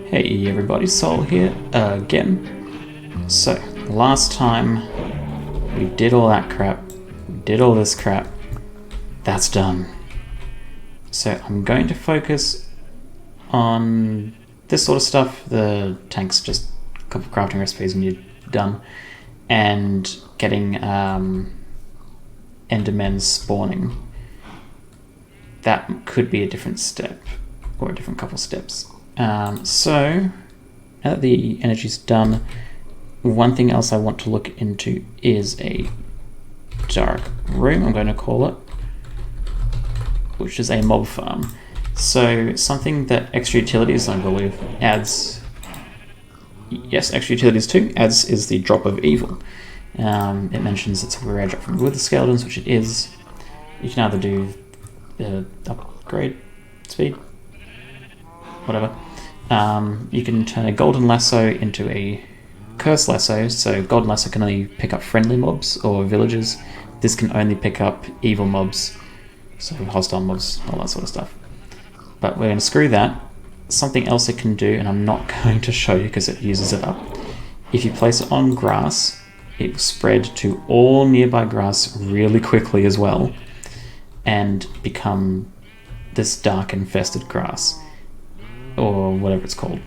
Hey everybody, Sol here again. So, last time we did all that crap, we did all this crap, that's done. So I'm going to focus on this sort of stuff, the tanks, just a couple of crafting recipes and you're done, and getting Endermen spawning. That could be a different step, or a different couple steps. So, now that the energy's done, one thing else I want to look into is a dark room, I'm going to call it, which is a mob farm. So, something that Extra Utilities, I believe, adds, yes, Extra Utilities 2 adds is the Drop of Evil. It mentions it's a rare drop from Wither Skeletons, which it is. You can either do the upgrade speed, whatever. You can turn a golden lasso into a curse lasso, so golden lasso can only pick up friendly mobs or villagers. This can only pick up evil mobs, so hostile mobs, all that sort of stuff. But we're going to screw that. Something else it can do, and I'm not going to show you because it uses it up. If you place it on grass, it will spread to all nearby grass really quickly as well, and become this dark infested grass, or whatever it's called,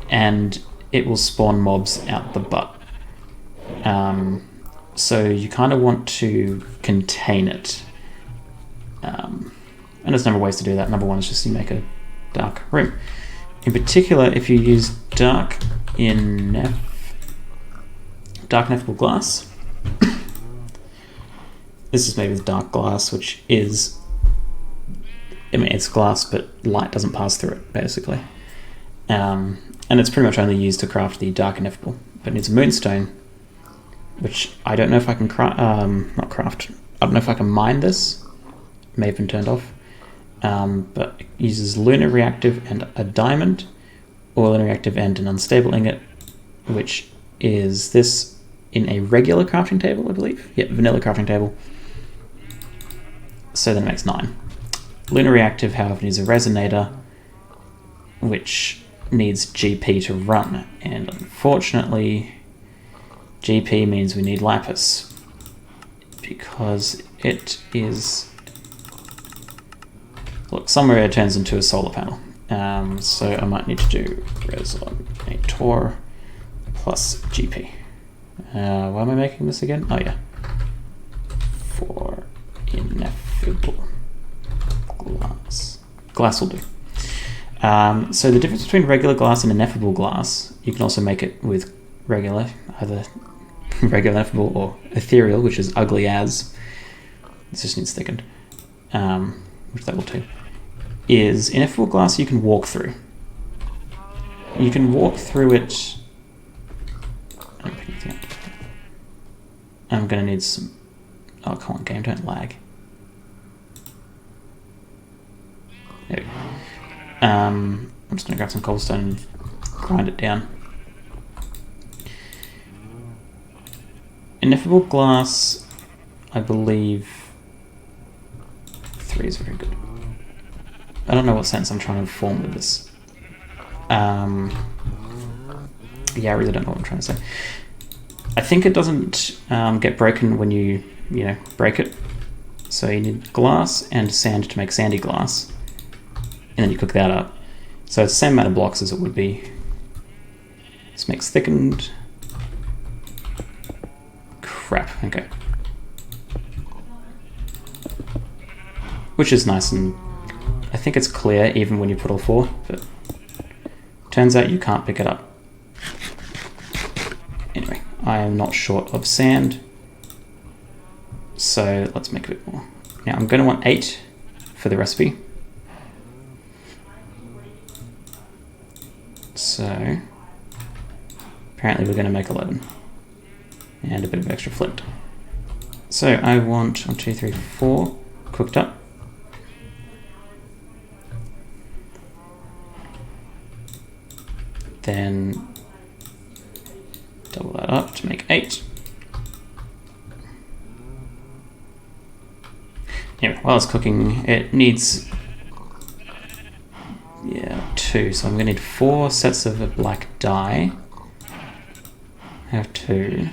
and it will spawn mobs out the butt. So you kind of want to contain it, and there's a number of ways to do that. Number one is just to make a dark room. In particular, if you use dark ineffable glass, this is made with dark glass, which is, I mean, it's glass, but light doesn't pass through it, basically. And it's pretty much only used to craft the Dark Ineffable. But it needs a moonstone, which I don't know if I can not craft. I don't know if I can mine this. It may have been turned off. But it uses lunar reactive and a diamond, or lunar reactive and an unstable ingot, which is this in a regular crafting table, I believe. Yeah, vanilla crafting table. So then it makes 9. Lunar reactive, however, needs a resonator, which needs GP to run, and unfortunately GP means we need lapis, because it is, look, somewhere it turns into a solar panel. So I might need to do resonator plus GP. Why am I making this again? Oh yeah, for ineffable glass. Glass will do. So the difference between regular glass and ineffable glass, you can also make it with regular, either regular ineffable or ethereal, which is ugly as. This just needs thickened, which that will do. Is ineffable glass you can walk through. You can walk through it. I'm going to need some. Oh, come on, game, don't lag. There we go. I'm just going to grab some cobblestone and grind it down. Ineffable glass, I believe 3 is very good. I don't know what sense I'm trying to form with this. Yeah, I really don't know what I'm trying to say. I think it doesn't get broken when you break it. So you need glass and sand to make sandy glass. And then you cook that up. So it's the same amount of blocks as it would be. This makes thickened. Crap, okay. Which is nice, and I think it's clear even when you put all 4, but turns out you can't pick it up. Anyway, I am not short of sand, so let's make a bit more. Now I'm going to want 8 for the recipe. So, apparently we're going to make 11. And a bit of extra flint. So I want 1, 2, 3, 4 cooked up. Then double that up to make 8. Anyway, while it's cooking, it needs, yeah, 2, so I'm going to need 4 sets of a black dye. I have 2.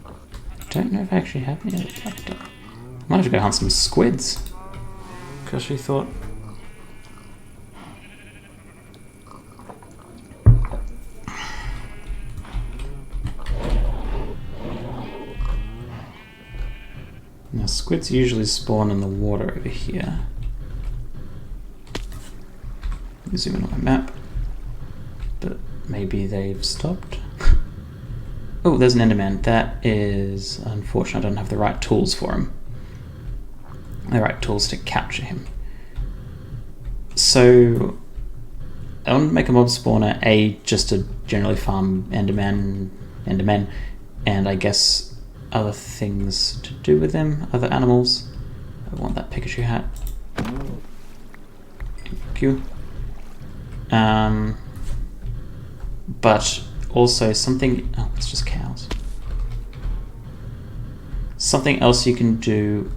I don't know if I actually have any other black dye. I might have to go hunt some squids. Because she thought... Now, squids usually spawn in the water over here. Let me zoom in on my map. But maybe they've stopped. Oh, there's an Enderman. That is unfortunate. I don't have the right tools for him. The right tools to capture him. So, I want to make a mob spawner, just to generally farm Endermen, and I guess other things to do with them, other animals. I want that Pikachu hat. Thank you. But also something... Oh, it's just cows. Something else you can do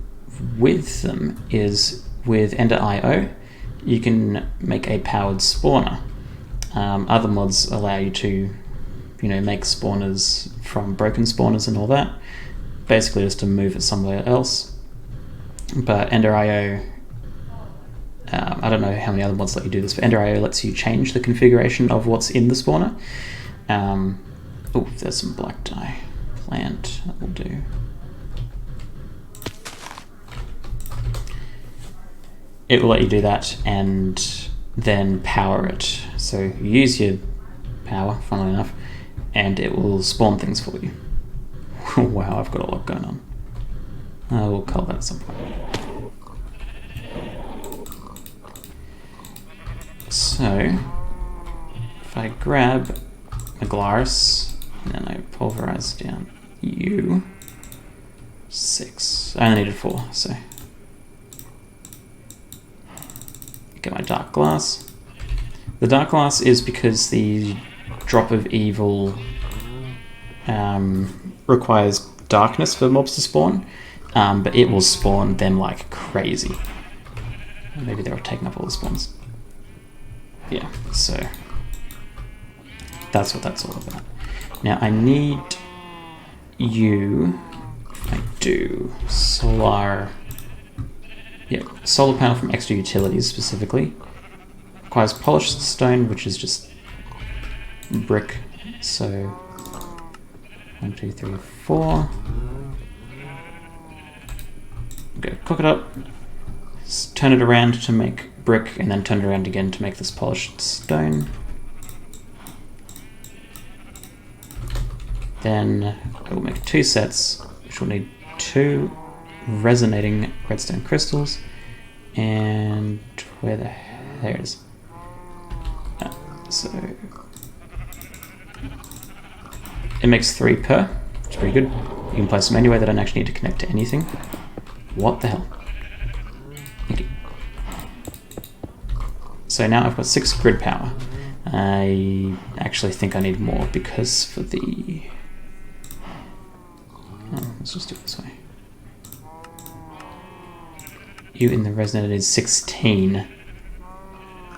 with them is with Ender IO, you can make a powered spawner. Other mods allow you to, make spawners from broken spawners and all that. Basically just to move it somewhere else. But Ender IO, I don't know how many other mods let you do this, but Ender IO lets you change the configuration of what's in the spawner. Oh, there's some black dye. Plant, that will do. It will let you do that and then power it. So you use your power, funnily enough, and it will spawn things for you. Wow, I've got a lot going on. We'll call that at some point. So, if I grab Maglaris, and then I pulverize down you, 6. I only needed 4, so. Get my dark glass. The dark glass is because the drop of evil requires darkness for mobs to spawn, but it will spawn them like crazy. Maybe they were taking up all the spawns. Yeah, so that's what that's all about. Now I need you, if I do, solar panel from extra utilities specifically. Requires polished stone, which is just brick, so 1, 2, 3, 4. Okay, cook it up, turn it around to make brick, and then turn it around again to make this polished stone. Then I will make 2 sets, which will need 2 resonating redstone crystals, and there it is. So it makes 3 per, which is pretty good. You can place them anywhere. They don't actually need to connect to anything. What the hell? Thank you. So now I've got 6 grid power. I actually think I need more because for the... let's just do it this way. You in the resonator is 16.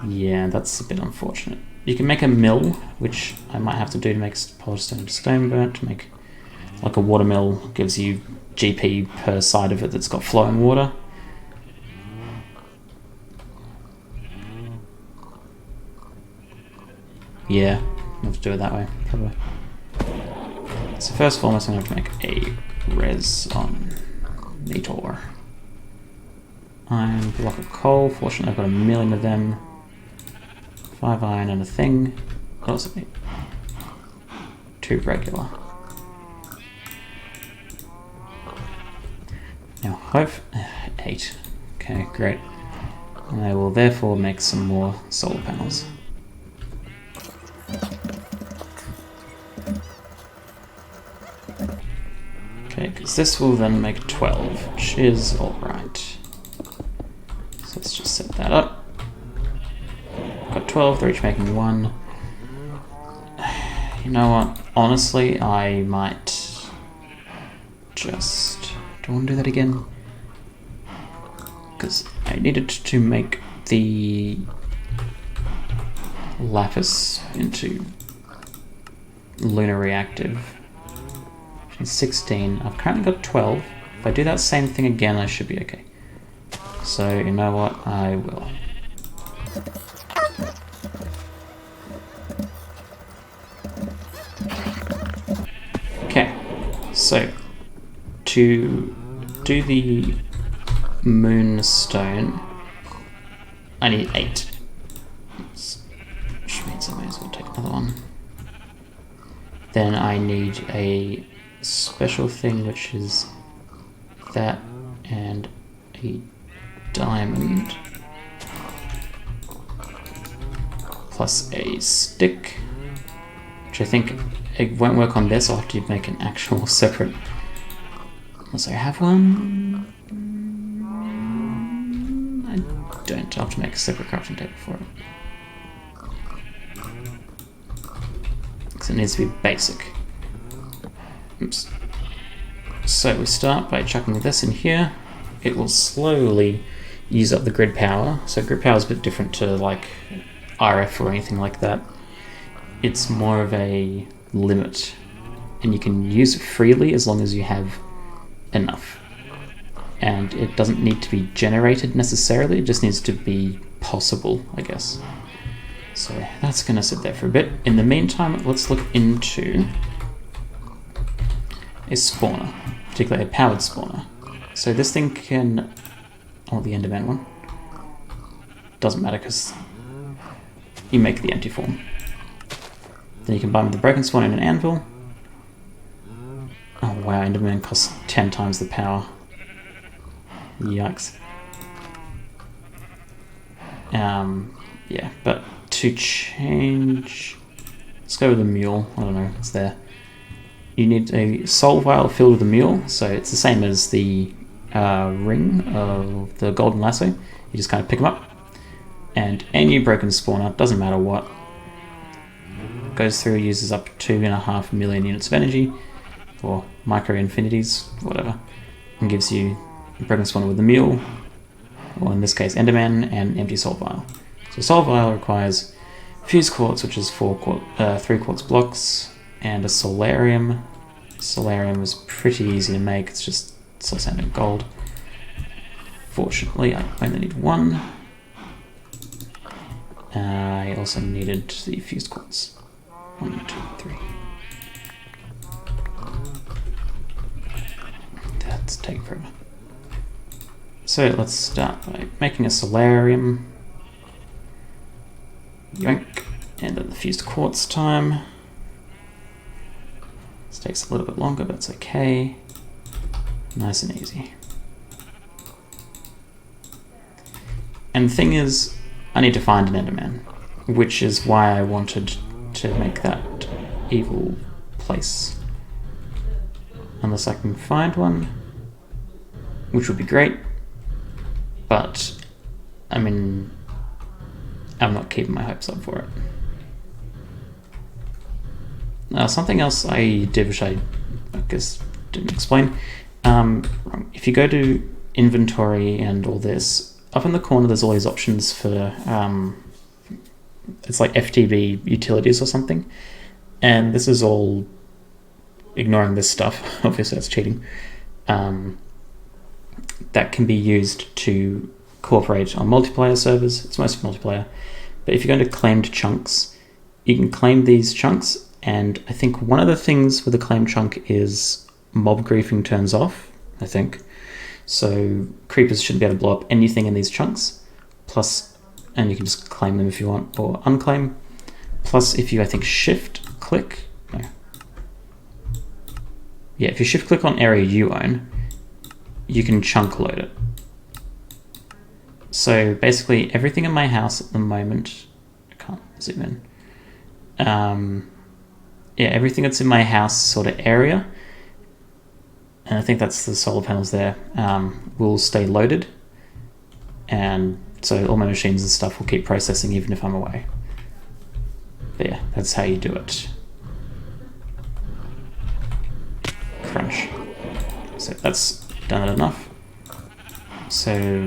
Yeah, that's a bit unfortunate. You can make a mill, which I might have to do to make polished stone to stone burnt, to make like a water mill, gives you GP per side of it that's got flowing water. Yeah, I'll have to do it that way, probably. So first and foremost, I'm going to have to make a res on Nator. Iron, block of coal. Fortunately, I've got 1,000,000 of them. 5 iron and a thing. I also need 2 regular. Now, 8. Okay, great. I will therefore make some more solar panels. Okay, because this will then make 12, which is alright. So let's just set that up. Got 12, they're each making 1. You know what? Honestly, I might just... Do I want to do that again? Because I needed to make the lapis into lunar reactive. 16. I've currently got 12. If I do that same thing again, I should be okay. So, you know what? I will. Okay, so to do the moonstone, I need 8. Which means I may as well take another one. Then I need a special thing, which is that and a diamond plus a stick, which I think it won't work on this. I'll have to make an actual separate, unless I have one. I don't. I'll have to make a separate crafting table for it, because it needs to be basic. Oops. So we start by chucking this in here. It will slowly use up the grid power. So grid power is a bit different to like RF or anything like that. It's more of a limit, and you can use it freely as long as you have enough. And it doesn't need to be generated necessarily, it just needs to be possible, I guess. So that's going to sit there for a bit. In the meantime, let's look into a spawner, particularly a powered spawner. So this thing can, oh, the Enderman one, doesn't matter because you make the empty form. Then you combine with the broken spawn and an anvil. Oh wow, Enderman costs 10 times the power. Yikes. Yeah, but to change, let's go with a mule. I don't know, it's there. You need a soul vial filled with a mule, so it's the same as the ring of the golden lasso. You just kind of pick them up, and any broken spawner, doesn't matter what, goes through, uses up 2.5 million units of energy, or micro infinities, whatever, and gives you a broken spawner with the mule, or in this case Enderman, and an empty soul vial. So soul vial requires fused quartz, which is 3 quartz blocks, and a solarium. Solarium is pretty easy to make, it's just soul sand and gold. Fortunately, I only need 1. I also needed the fused quartz. 1, 2, 3. That's taking forever. So let's start by making a solarium. Yoink. And then the fused quartz time. This takes a little bit longer, but it's okay. Nice and easy. And the thing is, I need to find an Enderman, which is why I wanted to make that evil place. Unless I can find one, which would be great, but I mean, I'm not keeping my hopes up for it. Something else I did, which I guess didn't explain. If you go to inventory and all this, up in the corner there's all these options for, it's like FTB utilities or something. And this is all ignoring this stuff, obviously that's cheating, that can be used to cooperate on multiplayer servers. It's mostly multiplayer. But if you go into claimed chunks, you can claim these chunks, and I think one of the things with the claimed chunk is mob griefing turns off, I think. So creepers shouldn't be able to blow up anything in these chunks, plus, and you can just claim them if you want, or unclaim. Plus if you, I think, shift click, no. Yeah, if you shift click on area you own, you can chunk load it. So basically everything in my house at the moment, I can't zoom in. Yeah, everything that's in my house sort of area, and I think that's the solar panels there, will stay loaded. And so all my machines and stuff will keep processing even if I'm away. But yeah, that's how you do it. Crunch. So that's done it enough. So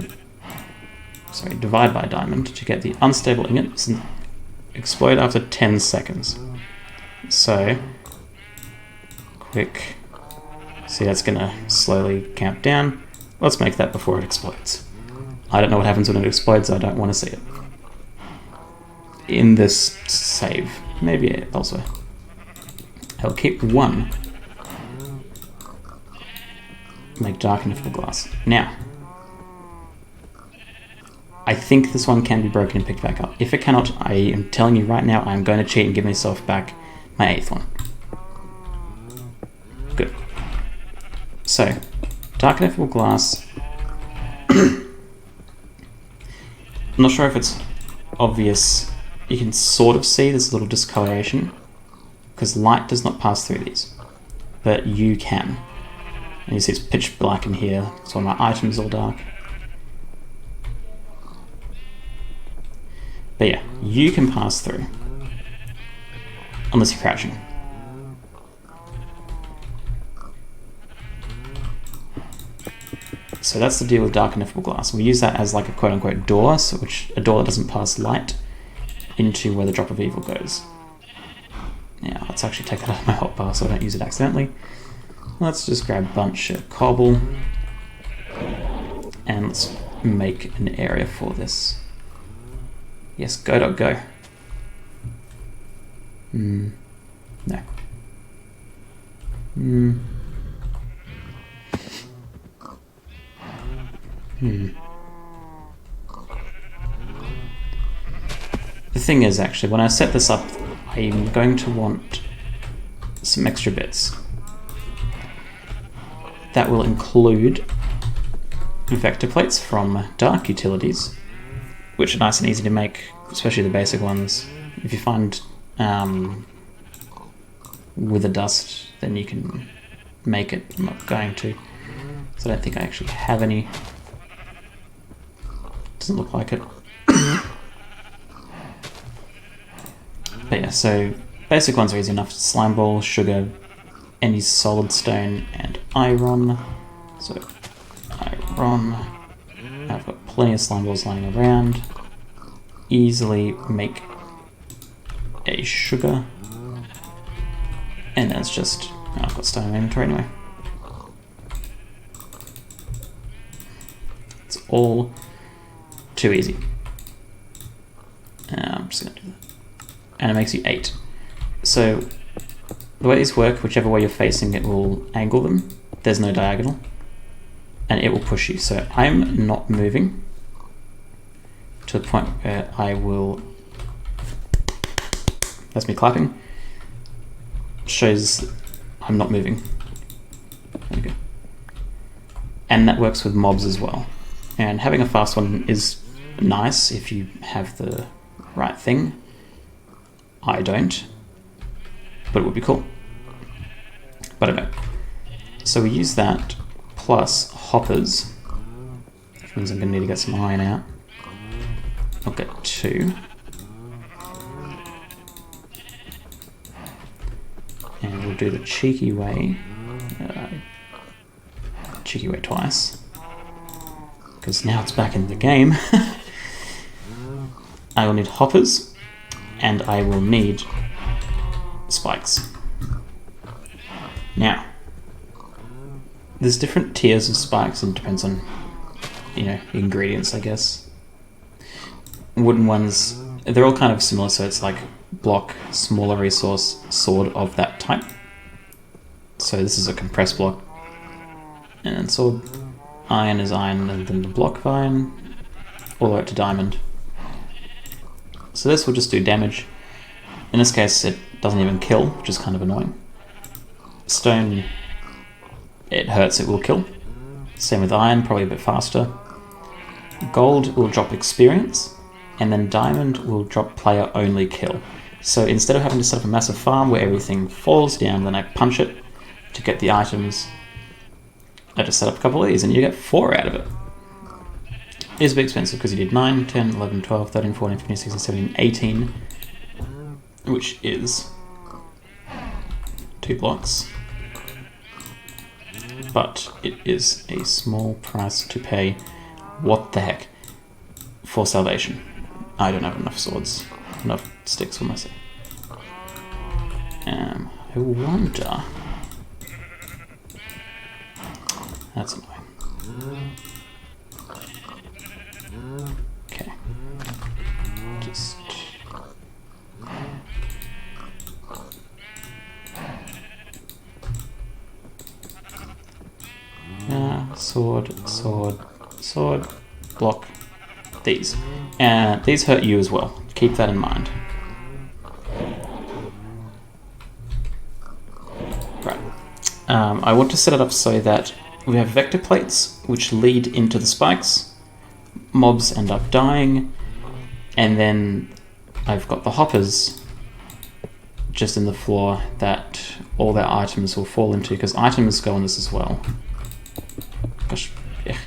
sorry, divide by diamond to get the unstable ingots and explode after 10 seconds. So, quick. See, that's going to slowly count down. Let's make that before it explodes. I don't know what happens when it explodes, so I don't want to see it. In this save. Maybe elsewhere. I'll keep 1. Make dark ineffable glass. Now, I think this one can be broken and picked back up. If it cannot, I am telling you right now, I'm going to cheat and give myself back my 8th one. Good. So, dark ineffable glass. I'm not sure if it's obvious. You can sort of see this little discoloration because light does not pass through these, but you can. And you see it's pitch black in here, so my items all dark. But yeah, you can pass through unless you're crouching. So that's the deal with dark ineffable glass. We use that as like a quote-unquote door, so a door that doesn't pass light into where the drop of evil goes. Now, let's actually take that out of my hotbar so I don't use it accidentally. Let's just grab a bunch of cobble and let's make an area for this. Yes, go. No. The thing is, actually, when I set this up, I'm going to want some extra bits. That will include vector plates from dark utilities, which are nice and easy to make, especially the basic ones. If you find wither dust, then you can make it. I'm not going to, so I don't think I actually have any. Doesn't look like it. But yeah, so basic ones are easy enough. Slime ball, sugar, any solid stone, and iron. So iron. I've got plenty of slime balls lying around. Easily make a sugar. And then it's just, I've got stone in my inventory anyway. It's all too easy. I'm just going to do that. And it makes you 8. So the way these work, whichever way you're facing, it will angle them. There's no diagonal. And it will push you. So I'm not moving to the point where I will... That's me clapping. Shows I'm not moving. There we go. And that works with mobs as well. And having a fast one is nice if you have the right thing. I don't, but it would be cool. But I don't. So we use that plus hoppers, which means I'm going to need to get some iron out. I'll get 2. And we'll do the cheeky way twice, because now it's back in the game. I will need hoppers. And I will need spikes. Now, there's different tiers of spikes, and it depends on, ingredients, I guess. Wooden ones, they're all kind of similar, so it's like block, smaller resource, sword of that type. So this is a compressed block. And then sword, iron is iron, and then the block of iron, all the way up to diamond. So this will just do damage. In this case, it doesn't even kill, which is kind of annoying. Stone, it hurts, it will kill. Same with iron, probably a bit faster. Gold will drop experience, and then diamond will drop player only kill. So instead of having to set up a massive farm where everything falls down, then I punch it to get the items, I just set up a couple of these and you get 4 out of it. It is a bit expensive because you did 9, 10, 11, 12, 13, 14, 15, 16, 17, 18, which is 2 blocks. But it is a small price to pay. What the heck? for salvation. I don't have enough swords, enough sticks for myself. I wonder... That's annoying. Okay. Just... sword, block. These. These hurt you as well. Keep that in mind. Right. I want to set it up so that we have vector plates which lead into the spikes. Mobs end up dying. And then I've got the hoppers just in the floor that all their items will fall into, because items go on this as well. Gosh, yeah.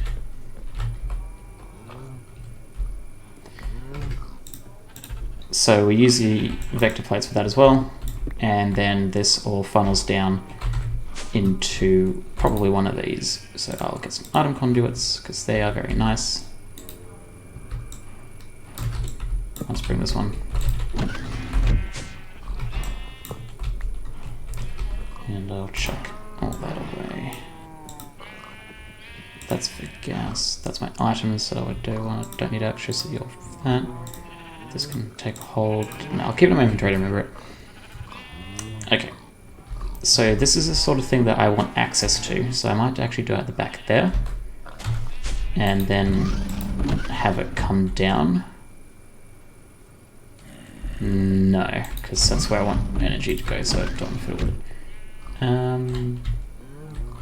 So we use the vector plates for that as well, and then this all funnels down into probably one of these. So I'll get some item conduits, because they are very nice. Let's bring this one. And I'll chuck all that away. That's for gas. That's my items, so I don't need electricity off that. This can take hold. No, I'll keep it in my inventory to remember it. Okay. So this is the sort of thing that I want access to, so I might actually do it at the back there. And then have it come down. No, because that's where I want energy to go, so I don't fiddle with it.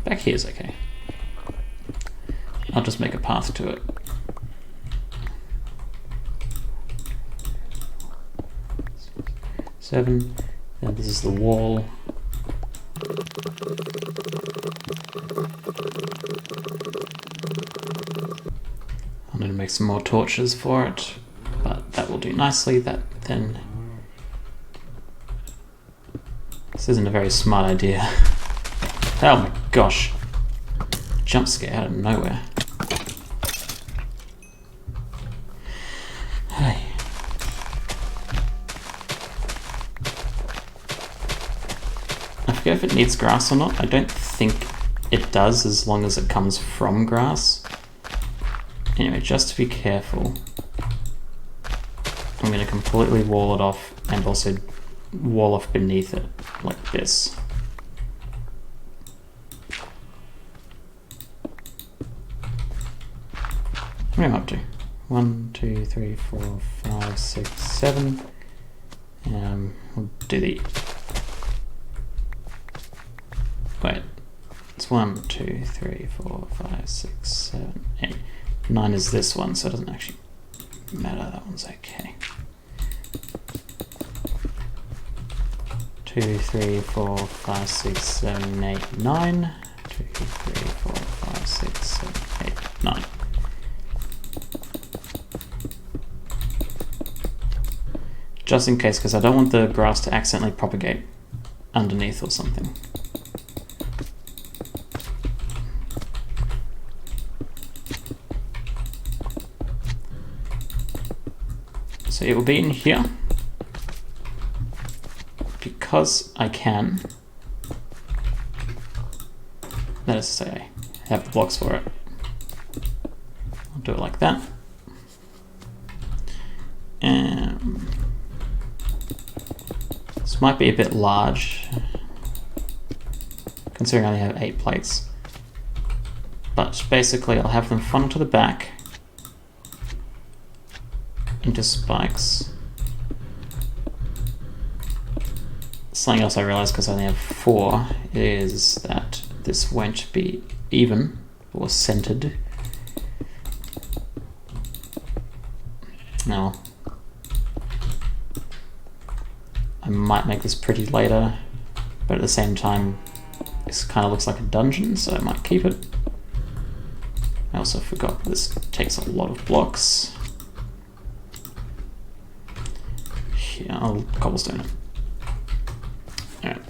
Back here is okay. I'll just make a path to it. Seven. And this is the wall. I'm going to make some more torches for it, but that will do nicely. That then. This isn't a very smart idea. Oh my gosh. Jump scare out of nowhere. Hey. I forget if it needs grass or not. I don't think it does, as long as it comes from grass. Anyway, just to be careful, I'm going to completely wall it off and also wall off beneath it, like this. What am I up to? 1, 2, 3, 4, 5, 6, 7. We'll do the... Wait. It's 1, 2, 3, 4, 5, 6, 7, 8. 9 is this one, so it doesn't actually matter. That one's okay. 2, 3, 4, 5, 6, 7, 8, 9. 2, 3, 4, 5, 6, 7, 8, 9. Just in case, because I don't want the grass to accidentally propagate underneath or something. So it will be in here. Because I can. That is to say, I have the blocks for it. I'll do it like that. This might be a bit large, considering I only have 8 plates. But basically I'll have them funnel to the back into spikes. Something else I realized, because I only have 4, is that this won't be even or centered. Now, I might make this pretty later, but at the same time, this kind of looks like a dungeon, so I might keep it. I also forgot this takes a lot of blocks. Yeah, I'll cobblestone it. Alright.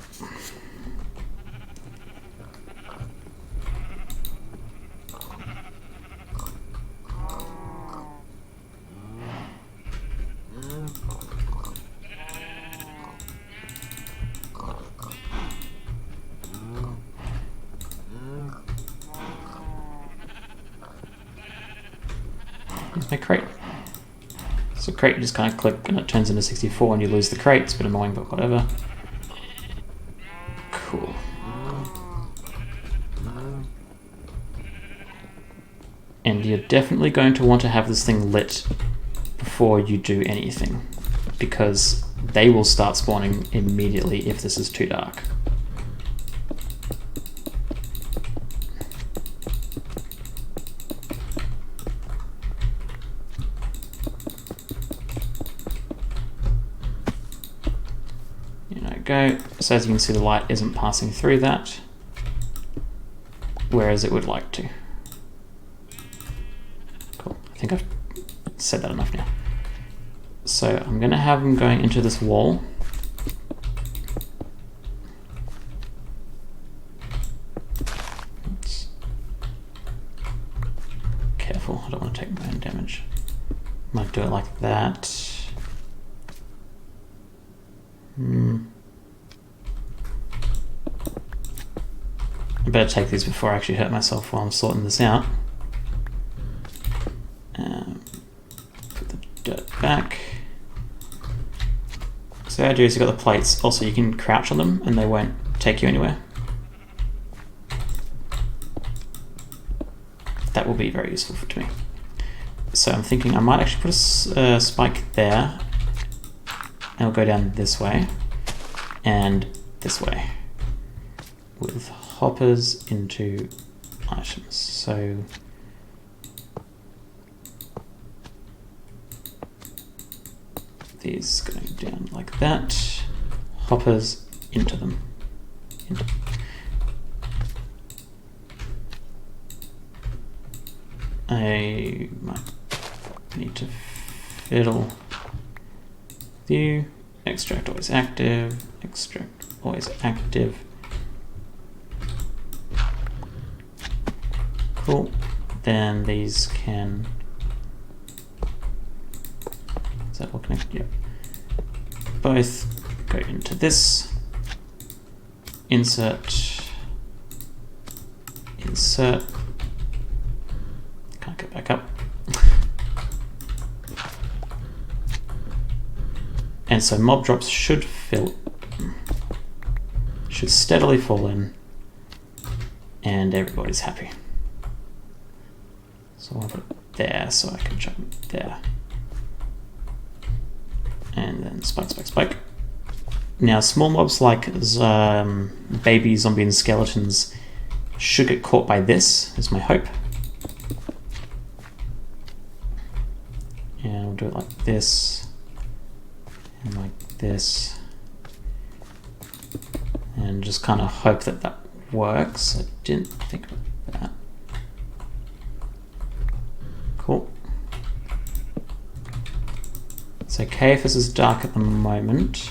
here's my crate. So crate, you just kind of click and it turns into 64 and you lose the crate. It's a bit annoying, but whatever. Cool. And you're definitely going to want to have this thing lit before you do anything, because they will start spawning immediately if this is too dark. Go. So as you can see, the light isn't passing through that, whereas it would like to. Cool. I think I've said that enough now. So I'm going to have them going into this wall. Oops. Careful, I don't want to take my own damage. Might do it like that. I better take these before I actually hurt myself while I'm sorting this out. Put the dirt back. So the idea is you've got the plates. Also, you can crouch on them and they won't take you anywhere. That will be very useful to me. So I'm thinking I might actually put a spike there. And we'll go down this way and this way with hoppers into items. So these going down like that, hoppers into them. I might need to fiddle view, extract always active, extract always active. Cool. Then these can, is that all connected? Yep. Both go into this, insert, insert, can't get back up. And so mob drops should steadily fall in, and everybody's happy. So I'll put it there so I can chuck it there. And then spike, spike, spike. Now small mobs like baby zombie and skeletons should get caught by this, is my hope. And we'll do it like this. And like this, and just kind of hope that that works. I didn't think of that. Cool. It's okay if this is dark at the moment.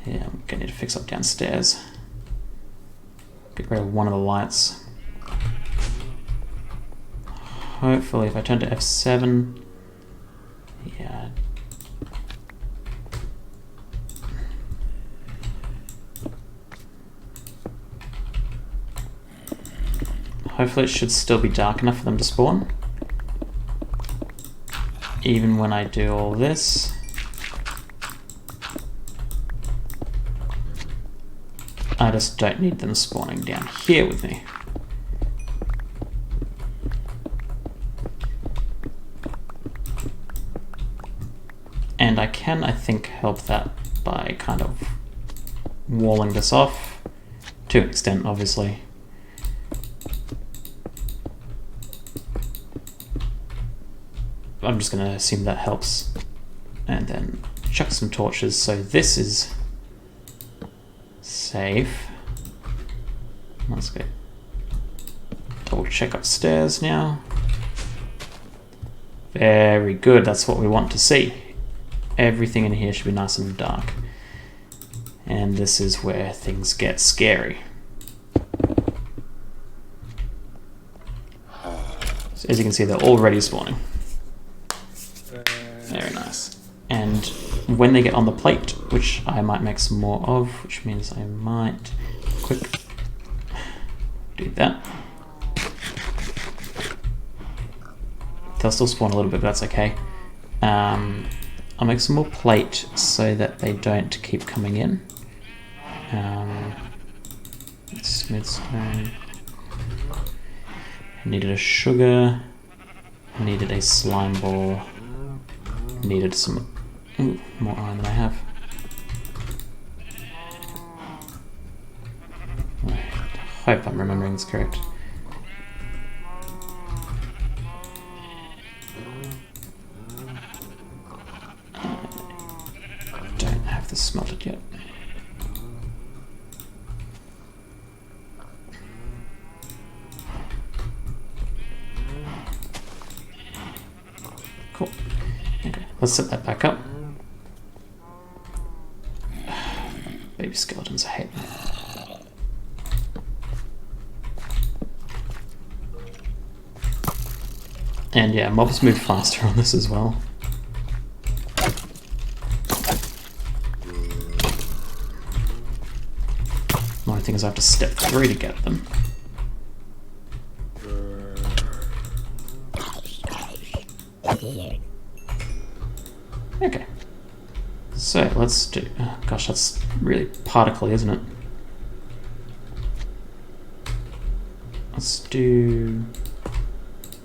Yeah, I'm gonna need to fix up downstairs. Get rid of one of the lights. Hopefully if I turn to F7, yeah. Hopefully it should still be dark enough for them to spawn. Even when I do all this. I just don't need them spawning down here with me. And I can, I think, help that by kind of walling this off, to an extent, obviously. I'm just going to assume that helps, and then chuck some torches. So this is safe. Let's go double check upstairs now. Very good, that's what we want to see. Everything in here should be nice and dark. And this is where things get scary. So as you can see, they're already spawning. Very nice. And when they get on the plate, which I might make some more of, which means I might quick do that. They'll still spawn a little bit, but that's okay. I'll make some more plate so that they don't keep coming in. Smooth stone. I needed a sugar. I needed a slime ball. Needed some more iron than I have. I hope I'm remembering this correct. Don't have this smelted yet. Cool. Okay, let's set that back up. Baby skeletons, I hate them. And yeah, mobs move faster on this as well. The only thing is I have to step through to get them. Okay. So let's do... Oh gosh, that's really particly, isn't it? Let's do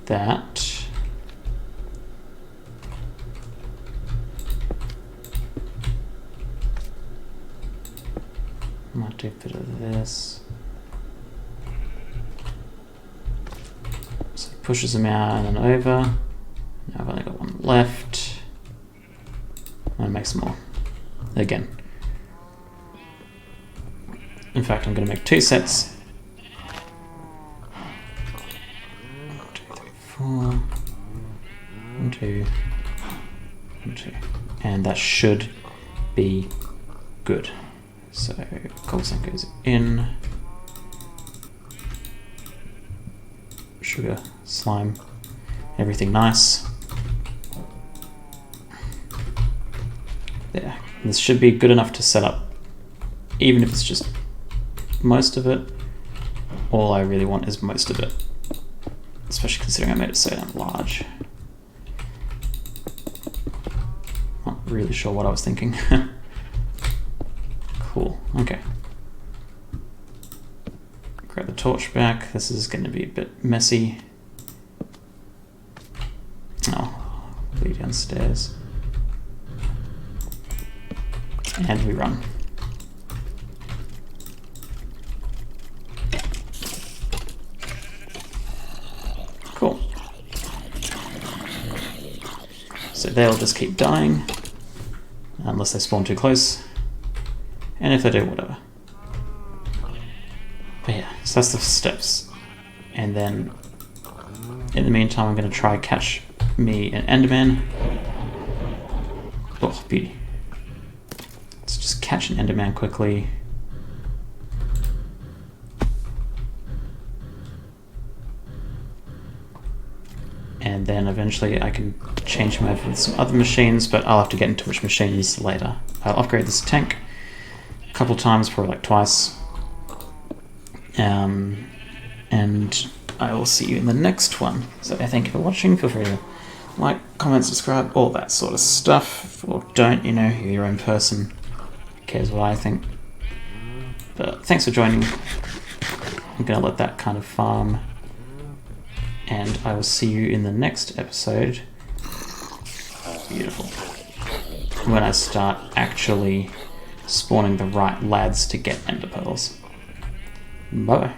that. Might do a bit of this. So it pushes them out and then over. Now I've only got one left. I'm gonna make some more. Again. In fact, I'm gonna make 2 sets. 1, 2, 3, 4. 1, 2. 1, 2. And that should be good. So cobblestone goes in, sugar, slime, everything nice. There, this should be good enough to set up, even if it's just most of it. All I really want is most of it, especially considering I made it so damn large. Not really sure what I was thinking. Cool, okay. Grab the torch back. This is going to be a bit messy. Oh, lead downstairs. And we run. Cool. So they'll just keep dying, unless they spawn too close. And if they do, whatever. But yeah, so that's the steps. And then, in the meantime, I'm going to try catch me an Enderman. Oh, beauty. Let's just catch an Enderman quickly. And then eventually I can change him over with some other machines, but I'll have to get into which machines later. I'll upgrade this tank a couple times, probably like twice. And I will see you in the next one. So thank you for watching. Feel free to like, comment, subscribe, all that sort of stuff. Or don't, you know, you're your own person. Who cares what I think? But thanks for joining. I'm going to let that kind of farm. And I will see you in the next episode. Beautiful. When I start actually spawning the right lads to get ender pearls. Bye.